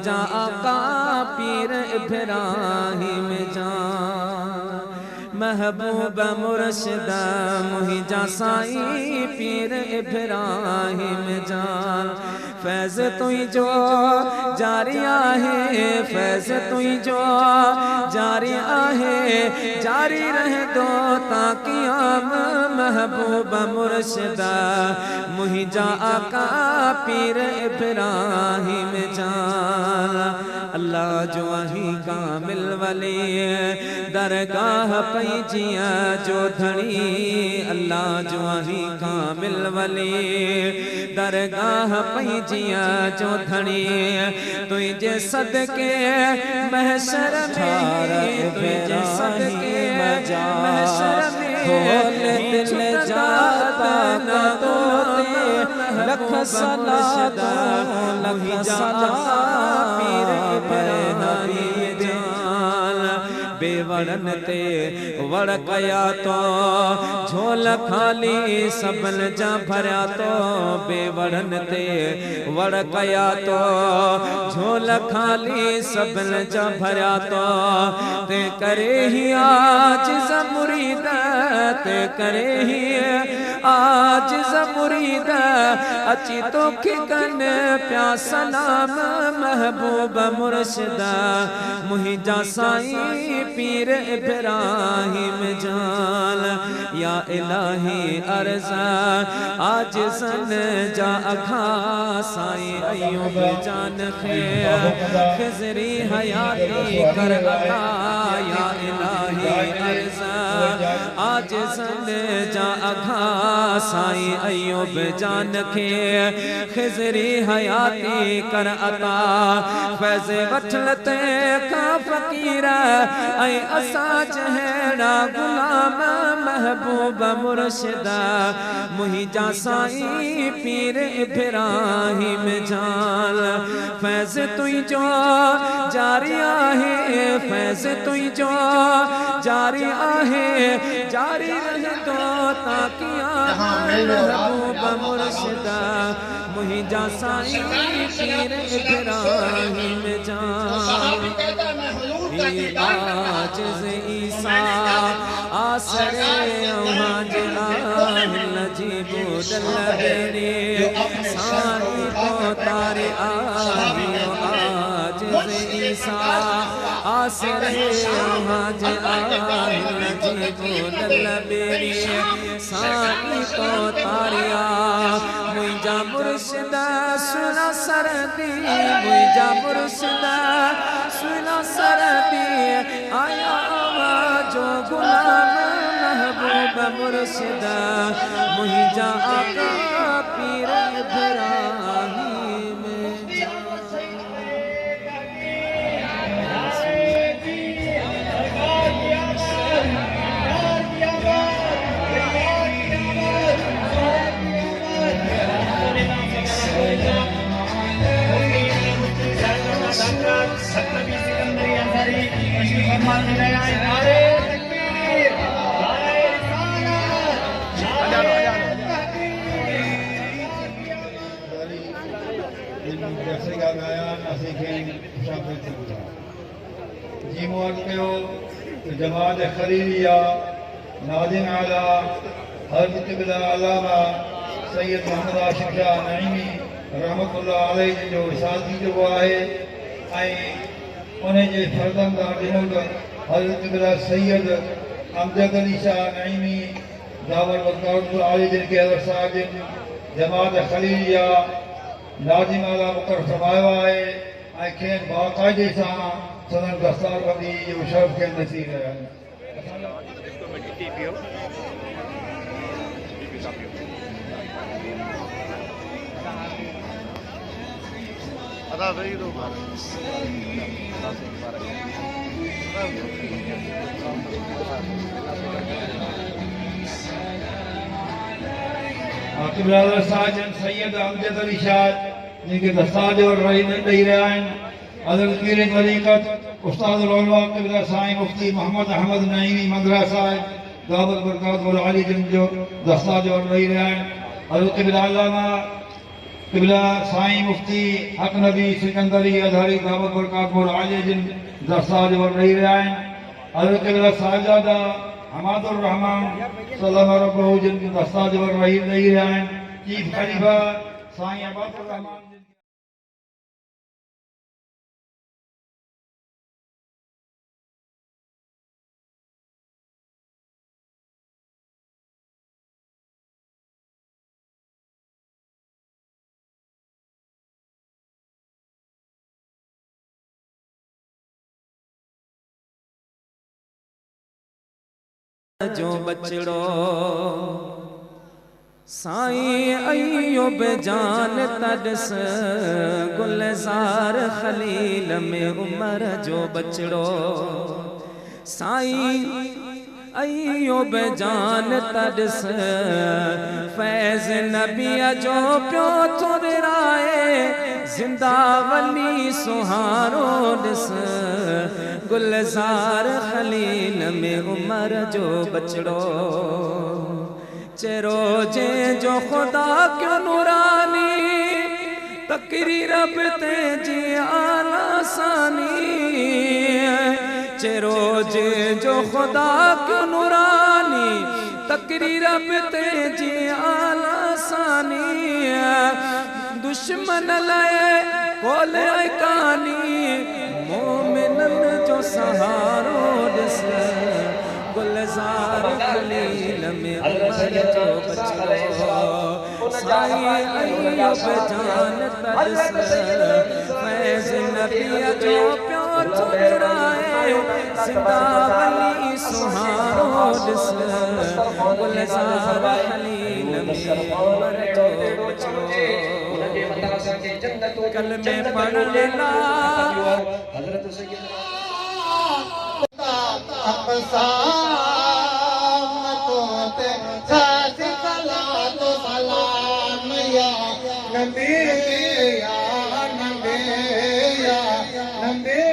मुहिंजा आका पीर इब्राहिम जान महबूब मुर्शिद मुहिंजा साईं पीर इब्राहिम जान फैज़ तुई जो जारी आहे फैज़ तुई जो जारी आहे जारी रहे दो ताक़ियाम महबूब मुर्शिद मुहिंजा आका पीर इब्राहिम जान अल्लाह जो ही कामिल वली दरगाह पई जिया जो धनी अल्लाह जो ही कामिल वली दरगाह पई जिया जो धनी तुझे सदके महशर में तुझे सदके महशर में खोल दिल जाता न तो लख सलात लख सलात पीर इब्राहिम जान बेवड़न ते वड़ कया तो झोल खाली सबन जा भरिया तो बेवड़न ते वड़ कया तो झोल खाली सबन जा भरिया तो ते करे ही आज मुरीद ते करे ही आज मुरीद अची तो खिकन प्या सलाम महबूब मुर्शिद मुहिंजा साईं पीर इब्राहिम जान या इलाही अर्ज़ा आज सन जा अखा साईं अयूब जान खिज़री हयाती कर अता या इलाही अर्ज़ा आज सन जा अखा साईं अयूब जान खिज़री हयाती कर अता फैज़ वठलते का फ़कीर ऐं असां जहिड़ा गुलाम महबूब मुर्शिद मुहिंजा साईं पीर इब्राहिम जान फैज़ तुझो जारी आहे फैज़ तुझो जारी आहे जारी रहंदो ताक़ियाम महबूब मुर्शिद मुहिंजा साईं पीर इब्राहिम जान आजिज़ ईसा आसरे नजीबो दलबेरी सानी को तारे आहियो आजिज़ ईसा आसरे नजीबो दलबेरी सानी को तारे मुहिंजा मुर्शिद सुना सरहंदी मुहिंजा मुर्शिद सुना सरहंदी आया जो गुलाम महबूब मुर्शिद मुहिंजा आका पीर इब्राहिम जमात खलीलिया नादिम आला हज़रत अल्लामा सैयद मोहम्मद आशिक़ शाह नईमी रहमतुल्लाह अलैहि जो विसाल थी चुको आहे ऐं उन जे फर्ज़ंद हज़रत सैयद अमजद अली शाह नईमी दावत वक़ारतुल आली जिन के हज़रत साहिब जमात खलीलिया नादिम आला मुक़रर फरमायो आहे ऐं खेनि बाक़ाइदे सां सदन दस्तार बंदी जो शर्फ के नसीब है अदा सही तो साजन सैयद अमजद अली शाह जिनके दस्तार और रही ॾेई रहिया आहिनि हज़रत पीर तरीक़त उस्ताद उलमा क़िबला साईं मुफ्ती मोहम्मद अहमद नईमी मदरसा दामत برکاتهم العاليه जिन जो दस्तार और रही रहिया आहिनि हज़रत अल्लामा क़िबला साईं मुफ्ती हक नबी सिकंदरी अज़हरी दामत برکاتهم العاليه जिन दस्ताज वर रही रहिया आहिनि हज़रत क़िबला साहिबजादा हमादुर रहमान सल्लल्लाहु अलैहि वसल्लम जिन दस्ताज वर रही रहिया आहिनि चीफ खलीफा साईं अबादुर रहमान जो बचड़ो साईं अय्यूब जान तदस गुलजार खलील में उमर जो बचड़ो साईं अय्यूब जान तदस फैज़ नबी जो प्यो थुराए जिंदा वली सुहारो दिस गुलजार खलील में उमर जो बचड़ो चेरो जे जो खुदा क्यों नूरानी तकरी रब ते जी आलासानी चेरो जे जो खुदा क्यों नूरानी तकरी रब ते जी आलासानी दुश्मन लाए कोले कानी मोमिनन जो सहारो दिस गुलजार खलील में उमर जो बचड़ो साईं अय्यूब जान तदस फैज़ नबी जो प्यो थुराए जिंदा वली सुहारो दिस गुलजार खलील में उमर जो बचड़ो कलमे पढ़ लेना हज़रत अक़सामतों ते सासी सलातो सलाम या नबी या नबी या नबी